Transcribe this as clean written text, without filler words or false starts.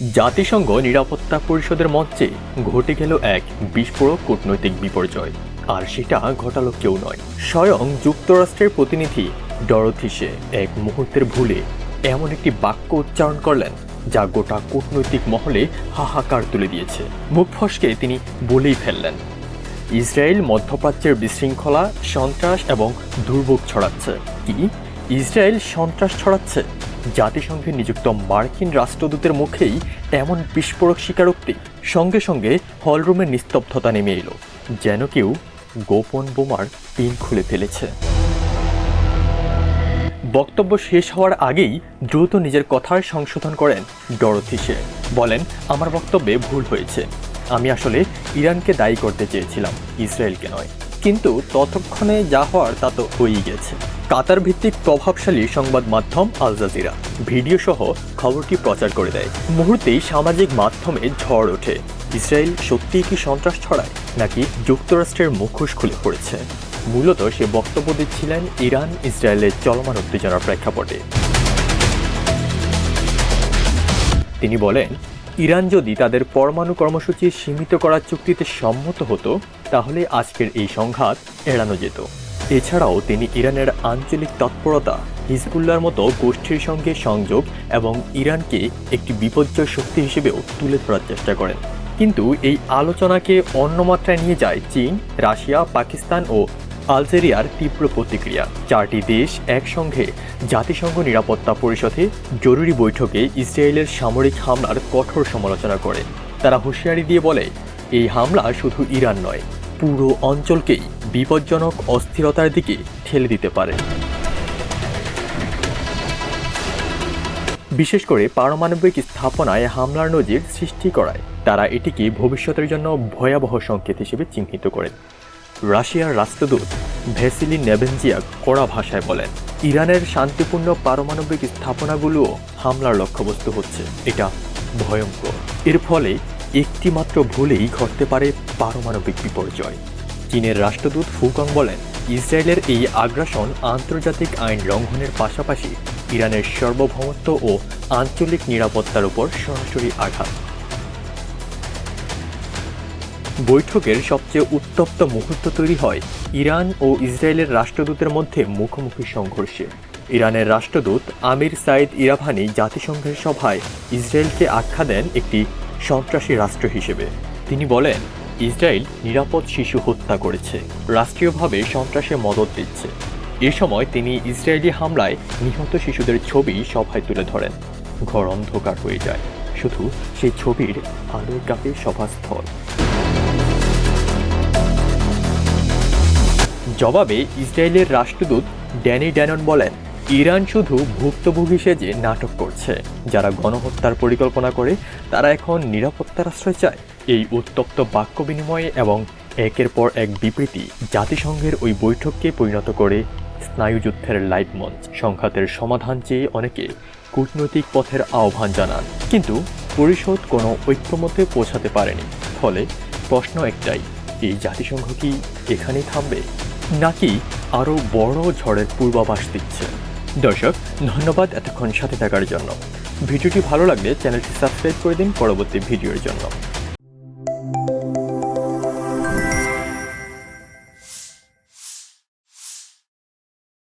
জাতিসংঘ নিরাপত্তা পরিষদের মঞ্চে ঘটে গেল এক বিস্ফোরক কূটনৈতিক বিপর্যয়। আর সেটা ঘটালো কেউ নয়, স্বয়ং যুক্তরাষ্ট্রের প্রতিনিধি ডরোথি শে এক মুহূর্তের ভুলে এমন একটি বাক্য উচ্চারণ করলেন যা গোটা কূটনৈতিক মহলে হাহাকার তুলে দিয়েছে। মুখ ফসকে তিনি বলেই ফেললেন, ইসরায়েল মধ্যপ্রাচ্যের বিশৃঙ্খলা, সন্ত্রাস এবং দুর্ভোগ ছড়াচ্ছে। কি, ইসরায়েল সন্ত্রাস ছড়াচ্ছে? জাতিসংঘে নিযুক্ত মার্কিন রাষ্ট্রদূতের মুখেই এমন বিস্ফোরক স্বীকারোক্তি। সঙ্গে সঙ্গে হলরুমের নিস্তব্ধতা নেমে এলো, যেন কেউ গোপন বোমার পিন খুলে ফেলেছে। বক্তব্য শেষ হওয়ার আগেই দ্রুত নিজের কথার সংশোধন করেন ডরোথি শে। বলেন, আমার বক্তব্যে ভুল হয়েছে। আমি আসলে ইরানকে দায়ী করতে চেয়েছিলাম, ইসরায়েলকে নয়। কিন্তু ততক্ষণে যা হওয়ার তা তো হয়েই গেছে। কাতার ভিত্তিক প্রভাবশালী সংবাদ মাধ্যম আল জাজিরা ভিডিও সহ খবরটি প্রচার করে দেয়। মুহূর্তেই সামাজিক মাধ্যমে ঝড় ওঠে। ইসরায়েল সত্যিই কি সন্ত্রাস ছড়ায়, নাকি যুক্তরাষ্ট্রের মুখোশ খুলে পড়েছে? মূলত সে বক্তব্য দিচ্ছিলেন ইরান ইসরায়েলের চলমান উত্তেজনার প্রেক্ষাপটে। তিনি বলেন, ইরান যদি তাদের পরমাণু কর্মসূচি সীমিত করার চুক্তিতে সম্মত হতো, তাহলে আজকের এই সংঘাত এড়ানো যেত। এছাড়াও তিনি ইরানের আঞ্চলিক তৎপরতা, হিজবুল্লাহর মতো গোষ্ঠীর সঙ্গে সংযোগ এবং ইরানকে একটি বিপর্যয় শক্তি হিসেবেও তুলে ধরার চেষ্টা করেন। কিন্তু এই আলোচনাকে অন্য মাত্রায় নিয়ে যায় চীন, রাশিয়া, পাকিস্তান ও আলজেরিয়ার তীব্র প্রতিক্রিয়া। চারটি দেশ একসঙ্গে জাতিসংঘ নিরাপত্তা পরিষদে জরুরি বৈঠকে ইসরায়েলের সামরিক হামলার কঠোর সমালোচনা করে। তারা হুঁশিয়ারি দিয়ে বলে, এই হামলা শুধু ইরান নয়, পুরো অঞ্চলকেই বিপজ্জনক অস্থিরতার দিকে ঠেলে দিতে পারে। বিশেষ করে পারমাণবিক স্থাপনায় হামলার নজির সৃষ্টি করায় তারা এটিকে ভবিষ্যতের জন্য ভয়াবহ সংকেত হিসেবে চিহ্নিত করেন। রাশিয়ার রাষ্ট্রদূত ভ্যাসিলি নেবেনজিয়াক কড়া ভাষায় বলেন, ইরানের শান্তিপূর্ণ পারমাণবিক স্থাপনাগুলোও হামলার লক্ষ্যবস্তু হচ্ছে। এটা ভয়ঙ্কর। এর ফলে একটি মাত্র ভুলেই ঘটতে পারে পারমাণবিক বিপর্যয়। চীনের রাষ্ট্রদূত ফুকং বলেন, ইসরায়েলের এই আগ্রাসন আন্তর্জাতিক আইন লঙ্ঘনের পাশাপাশি ইরানের সার্বভৌমত্ব ও আঞ্চলিক নিরাপত্তার উপর সরাসরি আঘাত। বৈঠকের সবচেয়ে উত্তপ্ত মুহূর্ত তৈরি হয় ইরান ও ইসরায়েলের রাষ্ট্রদূতের মধ্যে মুখোমুখি সংঘর্ষে। ইরানের রাষ্ট্রদূত আমির সাইদ ইরাভানি জাতিসংঘের সভায় ইসরায়েলকে আখ্যা দেন একটি সন্ত্রাসী রাষ্ট্র হিসেবে। তিনি বলেন, ইসরায়েল নিরাপদ শিশু হত্যা করেছে, রাষ্ট্রীয়ভাবে সন্ত্রাসে মদদ দিচ্ছে। এ সময় তিনি ইসরায়েলি হামলায় নিহত শিশুদের ছবি সভায় তুলে ধরেন। ঘর অন্ধকার হয়ে যায়, শুধু সেই ছবির আলোয় কাঁপে সভাস্থল। জবাবে ইসরায়েলের রাষ্ট্রদূত ড্যানি ড্যানন বলেন, ইরান শুধু ভুক্তভোগী সেজে নাটক করছে। যারা গণহত্যার পরিকল্পনা করে তারা এখন নিরাপত্তার আশ্রয় চায়। এই উত্তপ্ত বাক্য বিনিময়ে এবং একের পর এক বিবৃতি জাতিসংঘের ওই বৈঠককে পরিণত করে স্নায়ুযুদ্ধের লাইভ মঞ্চ। সংঘাতের সমাধান চেয়ে অনেকে কূটনৈতিক পথের আহ্বান জানান, কিন্তু পরিষদ কোনো ঐক্যমতে পৌঁছাতে পারেনি। ফলে প্রশ্ন একটাই, এই জাতিসংঘ কি এখানেই থামবে, নাকি আরও বড় ঝড়ের পূর্বাভাস দিচ্ছে? দর্শক, ধন্যবাদ এতক্ষণ সাথে থাকার জন্য। ভিডিওটি ভালো লাগলে চ্যানেলটি সাবস্ক্রাইব করে দিন পরবর্তী ভিডিওর জন্য।